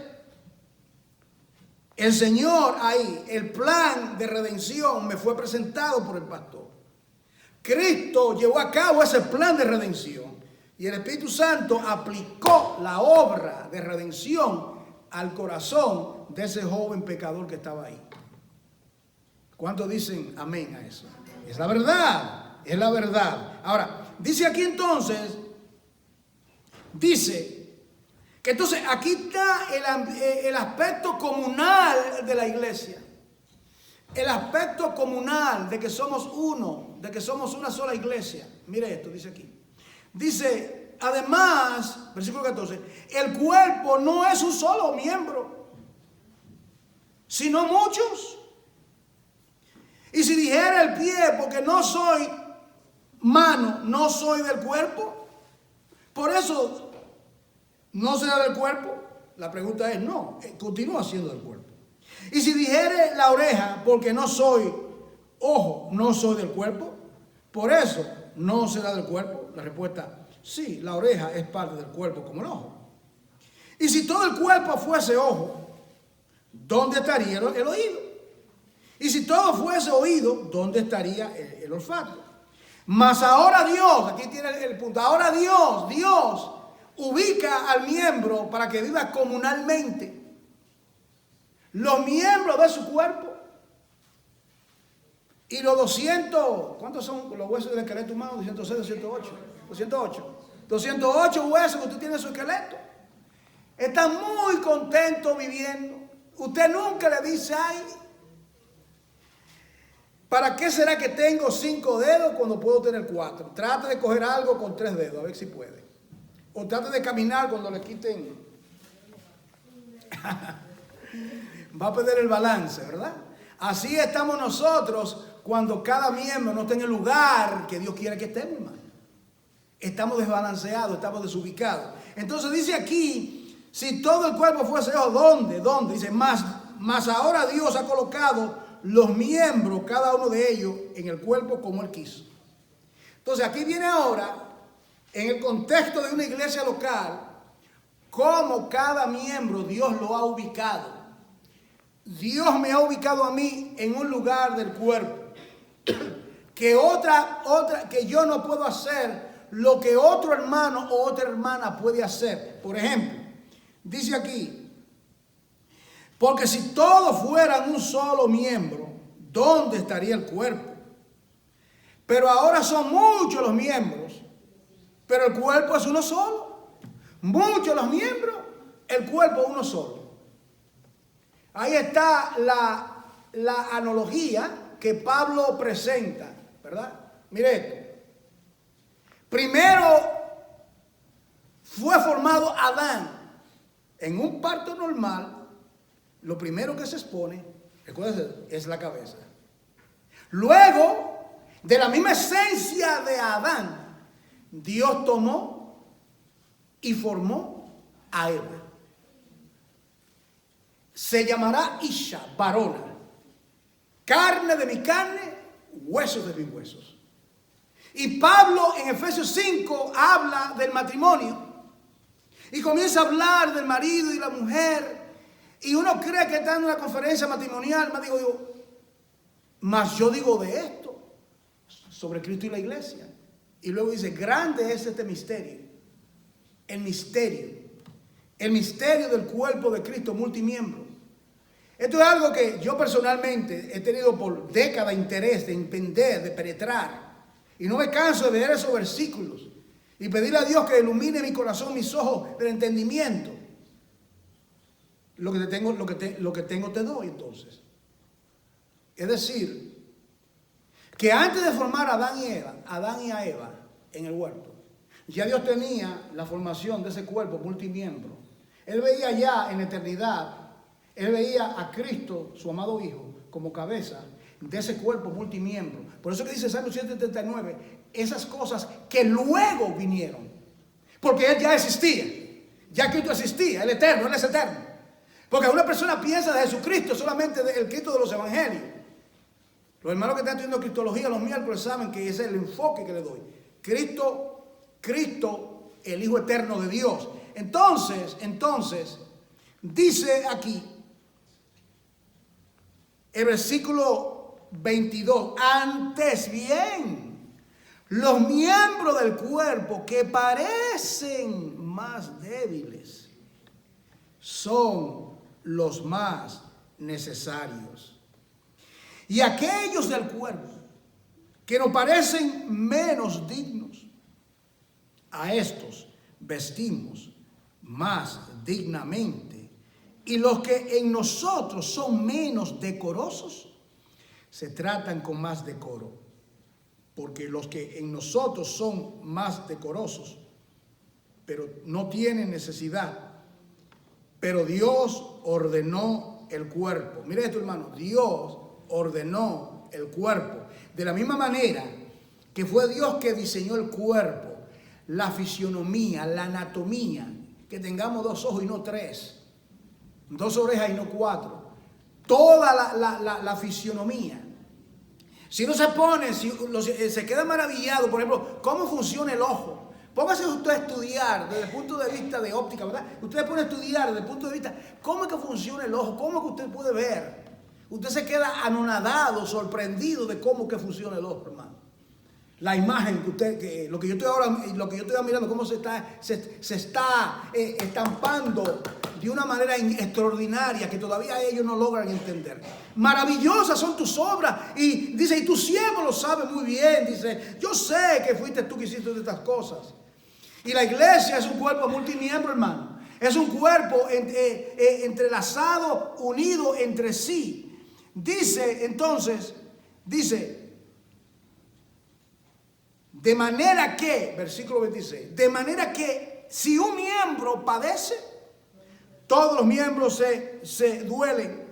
el Señor ahí, el plan de redención me fue presentado por el pastor. Cristo llevó a cabo ese plan de redención y el Espíritu Santo aplicó la obra de redención al corazón de ese joven pecador que estaba ahí. ¿Cuántos dicen amén a eso? Es la verdad, es la verdad. Ahora, dice aquí entonces, dice que entonces aquí está el aspecto comunal de la iglesia. El aspecto comunal de que somos uno, de que somos una sola iglesia. Mire esto, dice aquí. Dice, además, versículo 14, el cuerpo no es un solo miembro, sino muchos. Y si dijera el pie, porque no soy mano, no soy del cuerpo, por eso no será del cuerpo. La pregunta es no, continúa siendo del cuerpo. Y si dijere la oreja, porque no soy ojo, no soy del cuerpo, por eso no será del cuerpo. La respuesta, sí, la oreja es parte del cuerpo como el ojo. Y si todo el cuerpo fuese ojo, ¿dónde estaría el oído? Y si todo fuese oído, ¿dónde estaría el olfato? Mas ahora Dios, aquí tiene el punto, ahora Dios ubica al miembro para que viva comunalmente. Los miembros de su cuerpo y los 200, ¿cuántos son los huesos del esqueleto humano? 206, 208 huesos que usted tiene en su esqueleto. Está muy contento viviendo. Usted nunca le dice, ay, ¿para qué será que tengo 5 dedos cuando puedo tener 4? Trate de coger algo con 3 dedos, a ver si puede. O trate de caminar cuando le quiten. Va a perder el balance, ¿verdad? Así estamos nosotros cuando cada miembro no está en el lugar que Dios quiere que estemos, hermano. Estamos desbalanceados, estamos desubicados. Entonces dice aquí, si todo el cuerpo fuese ojo, ¿dónde? Dice, más ahora Dios ha colocado los miembros, cada uno de ellos, en el cuerpo como Él quiso. Entonces aquí viene ahora, en el contexto de una iglesia local, cómo cada miembro Dios lo ha ubicado. Dios me ha ubicado a mí en un lugar del cuerpo que que yo no puedo hacer lo que otro hermano o otra hermana puede hacer. Por ejemplo, dice aquí, porque si todos fueran un solo miembro, ¿dónde estaría el cuerpo? Pero ahora son muchos los miembros, pero el cuerpo es uno solo. Muchos los miembros, el cuerpo uno solo. Ahí está la analogía que Pablo presenta, ¿verdad? Mire esto. Primero fue formado Adán. En un parto normal, lo primero que se expone, recuerden, es la cabeza. Luego, de la misma esencia de Adán, Dios tomó y formó a Eva. Se llamará Isha, varona, carne de mi carne, huesos de mis huesos. Y Pablo en Efesios 5 habla del matrimonio y comienza a hablar del marido y la mujer. Y uno cree que está en una conferencia matrimonial, más digo yo, mas yo digo de esto, sobre Cristo y la iglesia. Y luego dice, grande es este misterio. El misterio del cuerpo de Cristo multimiembro. Esto es algo que yo personalmente he tenido por décadas interés de entender, de penetrar. Y no me canso de ver esos versículos y pedirle a Dios que ilumine mi corazón, mis ojos del entendimiento. Lo que tengo te doy entonces. Es decir, que antes de formar a Adán y a Eva en el huerto, ya Dios tenía la formación de ese cuerpo multimiembro. Él veía ya en la eternidad, él veía a Cristo, su amado Hijo, como cabeza de ese cuerpo multimiembro. Por eso que dice Salmo 139, esas cosas que luego vinieron. Porque Él ya existía, ya Cristo existía, el eterno, Él es eterno. Porque una persona piensa de Jesucristo solamente del Cristo de los evangelios. Los hermanos que están estudiando cristología los miércoles saben que ese es el enfoque que le doy. Cristo, el Hijo eterno de Dios. Entonces, dice aquí, el versículo 22, antes bien, los miembros del cuerpo que parecen más débiles son los más necesarios. Y aquellos del cuerpo que nos parecen menos dignos, a estos vestimos más dignamente. Y los que en nosotros son menos decorosos, se tratan con más decoro. Porque los que en nosotros son más decorosos, pero no tienen necesidad. Pero Dios ordenó el cuerpo. Mira esto, hermano. Dios ordenó el cuerpo. De la misma manera que fue Dios que diseñó el cuerpo, la fisionomía, la anatomía, que tengamos 2 ojos y no 3, 2 orejas y no 4, toda la fisionomía. Si uno se pone, se queda maravillado, por ejemplo, cómo funciona el ojo. Póngase usted a estudiar desde el punto de vista de óptica, ¿verdad? Usted pone a estudiar desde el punto de vista, ¿cómo es que funciona el ojo? ¿Cómo es que usted puede ver? Usted se queda anonadado, sorprendido de cómo que funciona el ojo, hermano. La imagen lo que yo estoy mirando, cómo se está estampando de una manera extraordinaria que todavía ellos no logran entender. Maravillosas son tus obras. Y dice, y tu siervo lo sabe muy bien. Dice, yo sé que fuiste tú que hiciste estas cosas. Y la iglesia es un cuerpo multimiembro, hermano. Es un cuerpo entrelazado, unido entre sí. Dice, entonces, de manera que, versículo 26, de manera que si un miembro padece, todos los miembros se duelen.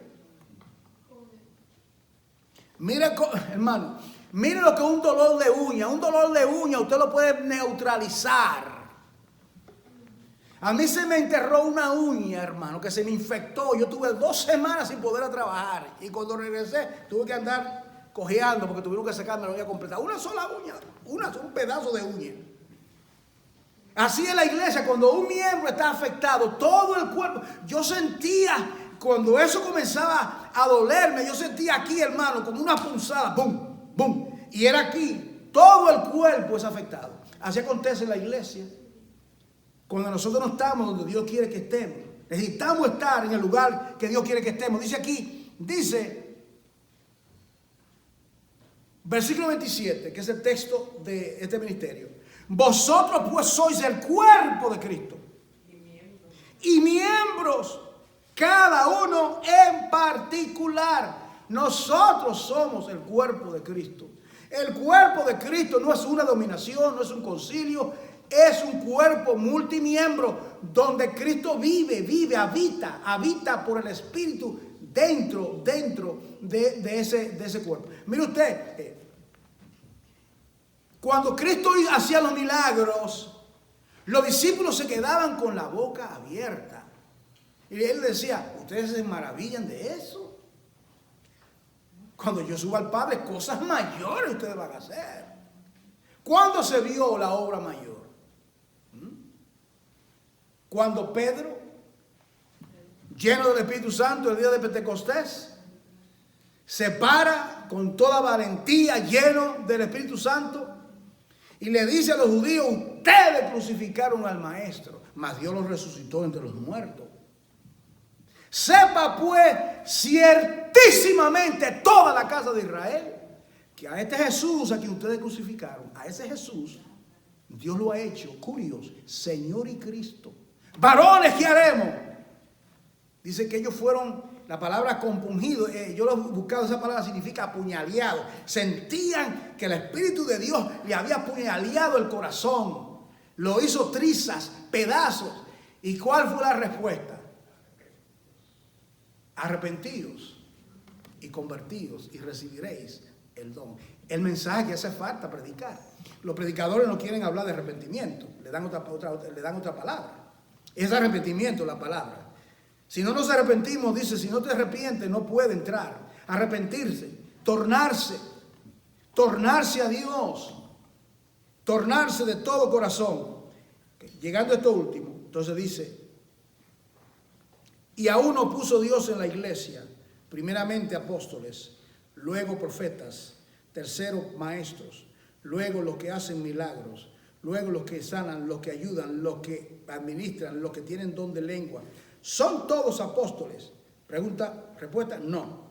Mira, hermano, mire lo que es un dolor de uña. Un dolor de uña usted lo puede neutralizar. A mí se me enterró una uña, hermano, que se me infectó. Yo tuve 2 semanas sin poder trabajar. Y cuando regresé, tuve que andar cojeando porque tuvieron que sacarme la uña completa. Una sola uña, un pedazo de uña. Así es la iglesia, cuando un miembro está afectado, todo el cuerpo. Yo sentía, cuando eso comenzaba a dolerme, yo sentía aquí, hermano, como una punzada, ¡bum! ¡Bum! Y era aquí, todo el cuerpo es afectado. Así acontece en la iglesia. Cuando nosotros no estamos donde Dios quiere que estemos, necesitamos estar en el lugar que Dios quiere que estemos. Dice aquí, versículo 27, que es el texto de este ministerio. Vosotros pues sois el cuerpo de Cristo. Y miembros, cada uno en particular. Nosotros somos el cuerpo de Cristo. El cuerpo de Cristo no es una dominación, no es un concilio. Es un cuerpo multimiembro donde Cristo vive, habita por el Espíritu dentro de ese cuerpo. Mire usted, cuando Cristo hacía los milagros, Los discípulos se quedaban con la boca abierta. Y él decía, ustedes se maravillan de eso. Cuando yo suba al Padre, cosas mayores ustedes van a hacer. ¿Cuándo se vio la obra mayor? Cuando Pedro, lleno del Espíritu Santo el día de Pentecostés, se para con toda valentía, lleno del Espíritu Santo, y le dice a los judíos, ustedes crucificaron al Maestro, mas Dios lo resucitó entre los muertos. Sepa pues ciertísimamente toda la casa de Israel que a este Jesús a quien ustedes crucificaron, a ese Jesús, Dios lo ha hecho, curios, Señor y Cristo. Varones, ¿qué haremos? Dice que ellos fueron, la palabra compungido, yo lo he buscado, esa palabra significa apuñaleado. Sentían que el Espíritu de Dios le había apuñaleado el corazón. Lo hizo trizas, pedazos. ¿Y cuál fue la respuesta? Arrepentíos y convertíos y recibiréis el don. El mensaje que hace falta predicar. Los predicadores no quieren hablar de arrepentimiento, le dan otra palabra. Es arrepentimiento la palabra. Si no nos arrepentimos, dice, si no te arrepientes no puede entrar. Arrepentirse, tornarse a Dios, tornarse de todo corazón. Llegando a esto último, entonces dice, y aún no puso Dios en la iglesia, primeramente apóstoles, luego profetas, tercero maestros, luego los que hacen milagros, luego los que sanan, los que ayudan, los que administran, los que tienen don de lengua. ¿Son todos apóstoles? Pregunta, respuesta, no.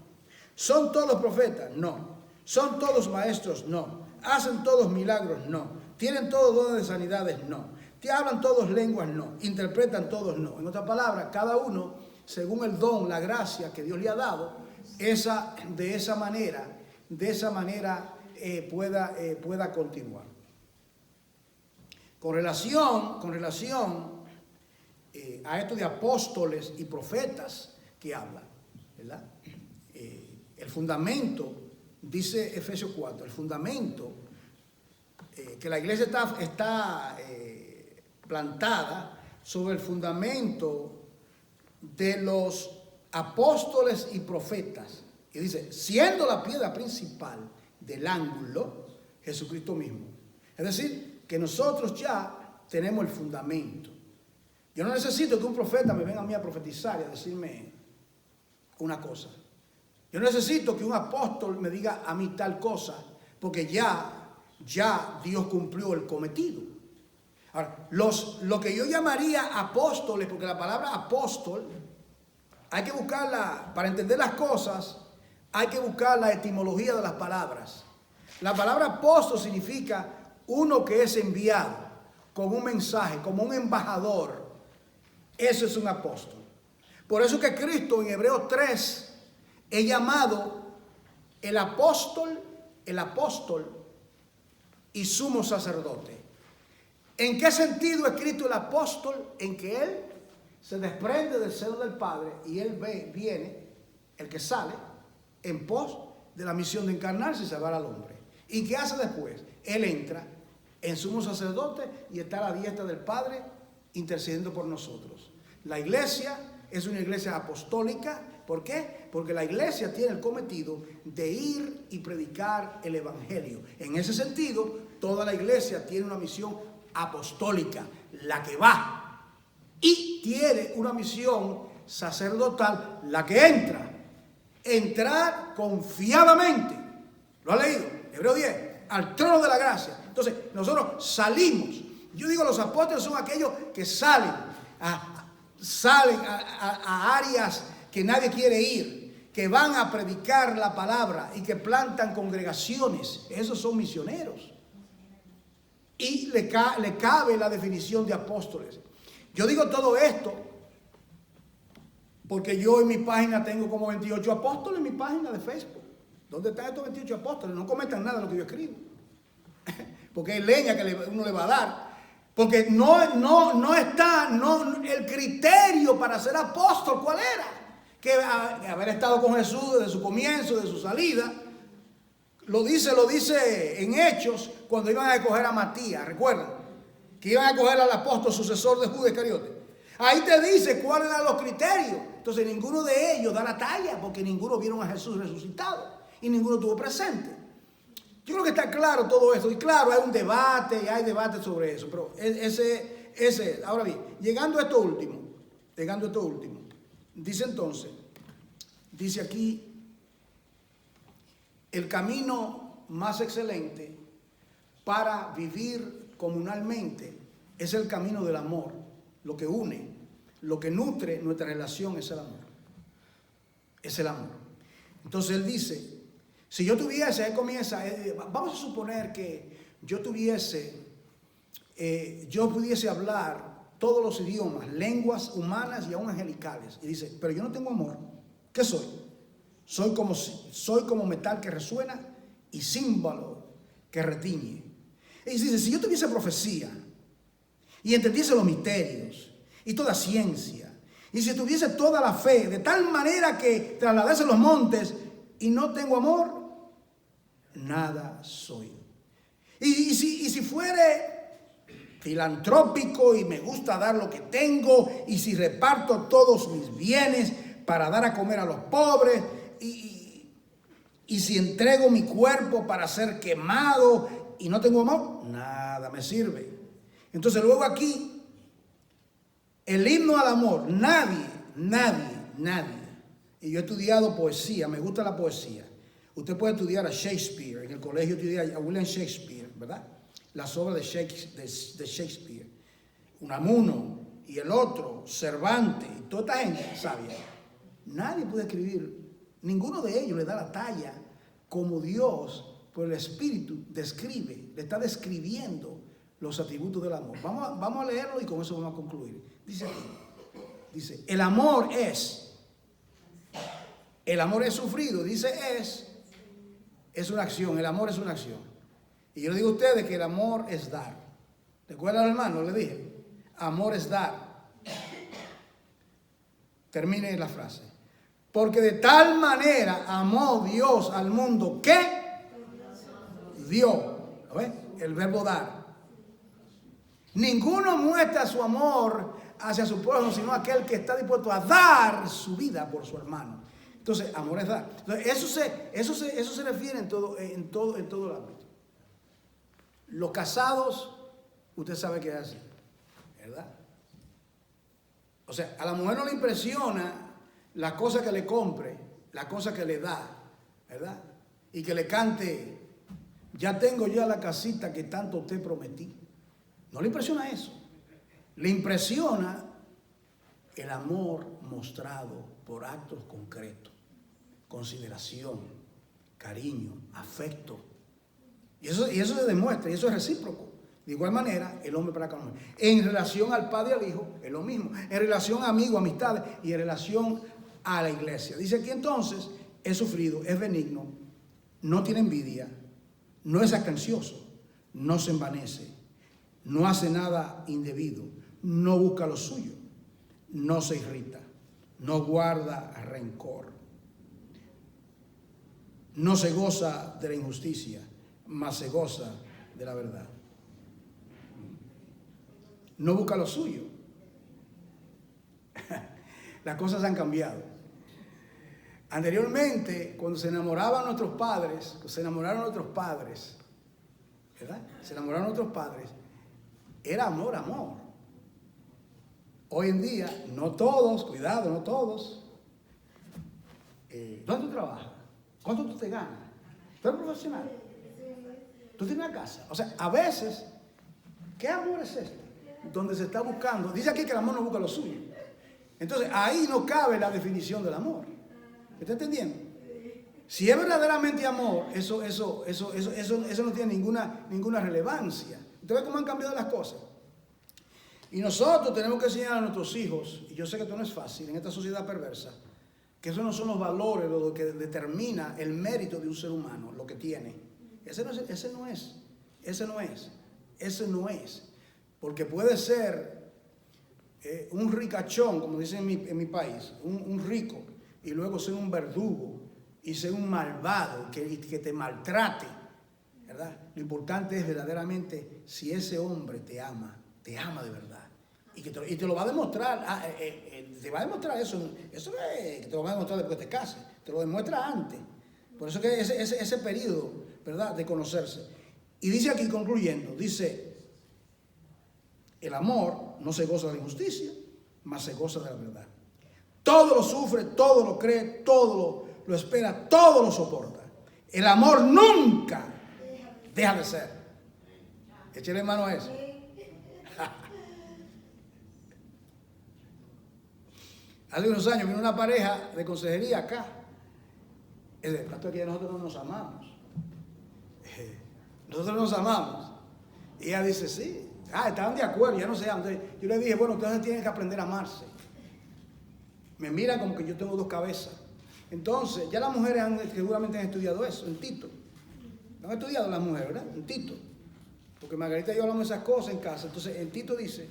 ¿Son todos profetas? No. ¿Son todos maestros? No. ¿Hacen todos milagros? No. ¿Tienen todos dones de sanidades? No. ¿Te hablan todos lenguas? No. ¿Interpretan todos? No. En otras palabras, cada uno, según el don, la gracia que Dios le ha dado, de esa manera pueda continuar. Con relación a esto de apóstoles y profetas que hablan, ¿verdad? El fundamento, dice Efesios 4, el fundamento, que la iglesia está plantada sobre el fundamento de los apóstoles y profetas. Y dice, siendo la piedra principal del ángulo, Jesucristo mismo. Es decir, que nosotros ya tenemos el fundamento. Yo no necesito que un profeta me venga a mí a profetizar y a decirme una cosa. Yo no necesito que un apóstol me diga a mí tal cosa, porque ya Dios cumplió el cometido. Ahora, lo que yo llamaría apóstoles, porque la palabra apóstol, hay que buscarla, para entender las cosas, hay que buscar la etimología de las palabras. La palabra apóstol significa uno que es enviado con un mensaje, como un embajador. Eso es un apóstol. Por eso que Cristo en Hebreos 3 es llamado el apóstol y sumo sacerdote. ¿En qué sentido es Cristo el apóstol? En que Él se desprende del seno del Padre y Él viene, el que sale, en pos de la misión de encarnarse y salvar al hombre. ¿Y qué hace después? Él entra en sumo sacerdote y está a la diestra del Padre intercediendo por nosotros. La iglesia es una iglesia apostólica. ¿Por qué? Porque la iglesia tiene el cometido de ir y predicar el evangelio. En ese sentido, toda la iglesia tiene una misión apostólica, la que va, y tiene una misión sacerdotal, la que entra. Entrar confiadamente. ¿Lo ha leído? Hebreo 10, al trono de la gracia. Entonces, nosotros salimos. Yo digo, los apóstoles son aquellos que salen a áreas que nadie quiere ir, que van a predicar la palabra y que plantan congregaciones. Esos son misioneros. Y le cabe la definición de apóstoles. Yo digo todo esto porque yo en mi página tengo como 28 apóstoles en mi página de Facebook. ¿Dónde están estos 28 apóstoles? No comentan nada de lo que yo escribo. Porque es leña que uno le va a dar. Porque no está el criterio para ser apóstol. ¿Cuál era? Que haber estado con Jesús desde su comienzo, de su salida. Lo dice en Hechos cuando iban a escoger a Matías. ¿Recuerdan? que iban a coger al apóstol sucesor de Judas Iscariote. Ahí te dice cuáles eran los criterios. Entonces ninguno de ellos da la talla porque ninguno vieron a Jesús resucitado y ninguno estuvo presente. Yo creo que está claro todo esto. Y claro, hay un debate y hay debate sobre eso. Pero ahora bien, llegando a esto último, dice entonces, dice aquí, el camino más excelente para vivir comunalmente es el camino del amor. Lo que une, lo que nutre nuestra relación es el amor. Es el amor. Entonces él dice, si yo tuviese, él comienza, vamos a suponer que yo pudiese hablar todos los idiomas, lenguas humanas y aún angelicales. Y dice, pero yo no tengo amor. ¿Qué soy? Soy como metal que resuena y címbalo que retiñe. Y dice, si yo tuviese profecía y entendiese los misterios y toda ciencia, y si tuviese toda la fe, de tal manera que trasladase los montes y no tengo amor, nada soy. Y si fuere filantrópico y me gusta dar lo que tengo, y si reparto todos mis bienes para dar a comer a los pobres, y si entrego mi cuerpo para ser quemado y no tengo amor, nada me sirve. Entonces luego aquí, el himno al amor, nadie, y yo he estudiado poesía, me gusta la poesía. Usted puede estudiar a Shakespeare, en el colegio estudié a William Shakespeare, ¿verdad? Las obras de Shakespeare. Unamuno y el otro, Cervantes, y toda esta gente sabia. Nadie puede escribir, ninguno de ellos le da la talla como Dios, por el Espíritu, describe, le está describiendo los atributos del amor. Vamos a leerlo y con eso vamos a concluir. Dice aquí, el amor es sufrido, dice es una acción, el amor es una acción. Y yo le digo a ustedes que el amor es dar. ¿Recuerdan, hermano? Le dije, amor es dar. Termine la frase. Porque de tal manera amó Dios al mundo que dio. ¿Ves? El verbo dar. Ninguno muestra su amor hacia su prójimo, sino aquel que está dispuesto a dar su vida por su hermano. Entonces, amor es dar. Entonces, eso se refiere en todo el ámbito. Los casados, usted sabe qué hace, ¿verdad? O sea, a la mujer no le impresiona la cosa que le compre, la cosa que le da, ¿verdad? Y que le cante, ya tengo ya la casita que tanto te prometí. No le impresiona eso. Le impresiona el amor mostrado por actos concretos, consideración, cariño, afecto. Y eso se demuestra, y eso es recíproco. De igual manera, el hombre para con la mujer. En relación al padre y al hijo, es lo mismo. En relación a amigos, amistades y en relación a la iglesia. Dice aquí entonces, es sufrido, es benigno, no tiene envidia, no es actancioso, no se envanece, no hace nada indebido, no busca lo suyo, no se irrita, no guarda rencor, no se goza de la injusticia, mas se goza de la verdad. No busca lo suyo. Las cosas han cambiado. Anteriormente, cuando se enamoraban nuestros padres, ¿verdad? Se enamoraron nuestros padres, era amor. Hoy en día, no todos, cuidado, no todos. ¿Dónde tú trabajas? ¿Cuánto tú te ganas? ¿Tú eres profesional? ¿Tú tienes una casa? O sea, a veces, ¿qué amor es este? Donde se está buscando. Dice aquí que el amor no busca lo suyo. Entonces, ahí no cabe la definición del amor. ¿Está entendiendo? Si es verdaderamente amor, eso no tiene ninguna relevancia. ¿Usted ve cómo han cambiado las cosas? Y nosotros tenemos que enseñar a nuestros hijos, y yo sé que esto no es fácil en esta sociedad perversa, que esos no son los valores, lo que determina el mérito de un ser humano, lo que tiene. Ese no es. Porque puede ser un ricachón, como dicen en mi país, un rico, y luego ser un verdugo, y ser un malvado, que te maltrate, ¿verdad? Lo importante es verdaderamente si ese hombre te ama te ama de verdad. Y te lo va a demostrar. Te va a demostrar eso. Eso no es que te lo va a demostrar después que te cases. Te lo demuestra antes. Por eso que ese periodo, ¿verdad?, de conocerse. Y dice aquí, concluyendo, dice, el amor no se goza de la injusticia, mas se goza de la verdad. Todo lo sufre, todo lo cree, todo lo espera, todo lo soporta. El amor nunca deja de ser. Échale mano a eso. Hace unos años vino una pareja de consejería acá. El pastor que nosotros no nos amamos. Nosotros nos amamos. Y ella dice, sí. Estaban de acuerdo, ya no sé. Entonces, yo le dije, bueno, ustedes tienen que aprender a amarse. Me miran como que yo tengo dos cabezas. Entonces, ya las mujeres seguramente han estudiado eso, en Tito. ¿No han estudiado las mujeres, verdad? En Tito. Porque Margarita y yo hablamos de esas cosas en casa. Entonces, en Tito dice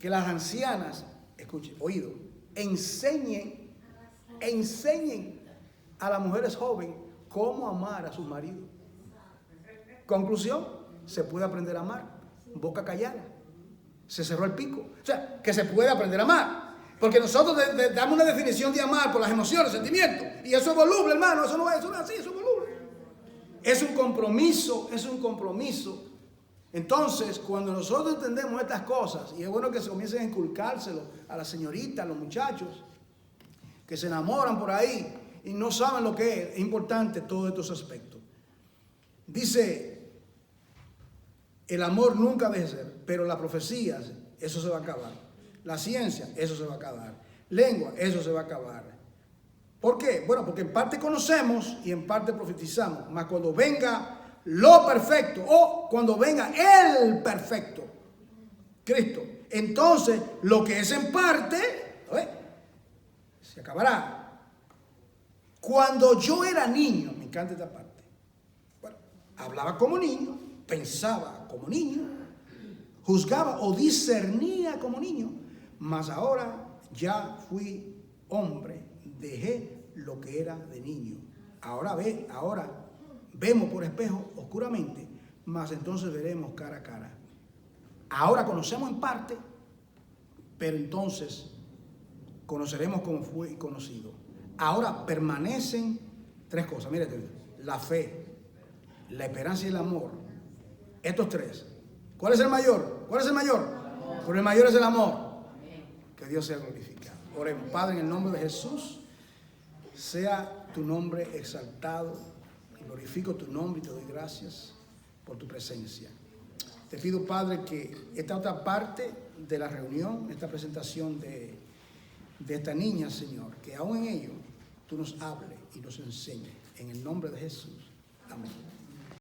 que las ancianas, escuchen, oído, enseñen a las mujeres jóvenes cómo amar a sus maridos. Conclusión, se puede aprender a amar, boca callada. Se cerró el pico. O sea, que se puede aprender a amar. Porque nosotros damos una definición de amar por las emociones, sentimientos. Y eso es voluble, hermano. Eso no es así, eso es voluble. Es un compromiso. Entonces, cuando nosotros entendemos estas cosas, y es bueno que se comiencen a inculcárselo a las señoritas, a los muchachos, que se enamoran por ahí y no saben lo que es importante todos estos aspectos. Dice, el amor nunca deja de ser, pero la profecía, eso se va a acabar. La ciencia, eso se va a acabar. Lengua, eso se va a acabar. ¿Por qué? Bueno, porque en parte conocemos y en parte profetizamos. Mas cuando venga lo perfecto, o cuando venga el perfecto, Cristo, entonces lo que es en parte, se acabará. Cuando yo era niño, me encanta esta parte. Bueno, hablaba como niño, pensaba como niño, juzgaba o discernía como niño, mas ahora ya fui hombre, dejé lo que era de niño. Ahora vemos por espejo oscuramente, mas entonces veremos cara a cara. Ahora conocemos en parte, pero entonces conoceremos como fue conocido. Ahora permanecen tres cosas. Mírate, la fe, la esperanza y el amor. Estos tres. ¿Cuál es el mayor? ¿Cuál es el mayor? Pero el mayor es el amor. Que Dios sea glorificado. Oremos. Padre, en el nombre de Jesús, sea tu nombre exaltado. Glorifico tu nombre y te doy gracias por tu presencia. Te pido, Padre, que esta otra parte de la reunión, esta presentación de esta niña, Señor, que aún en ello tú nos hables y nos enseñes. En el nombre de Jesús. Amén.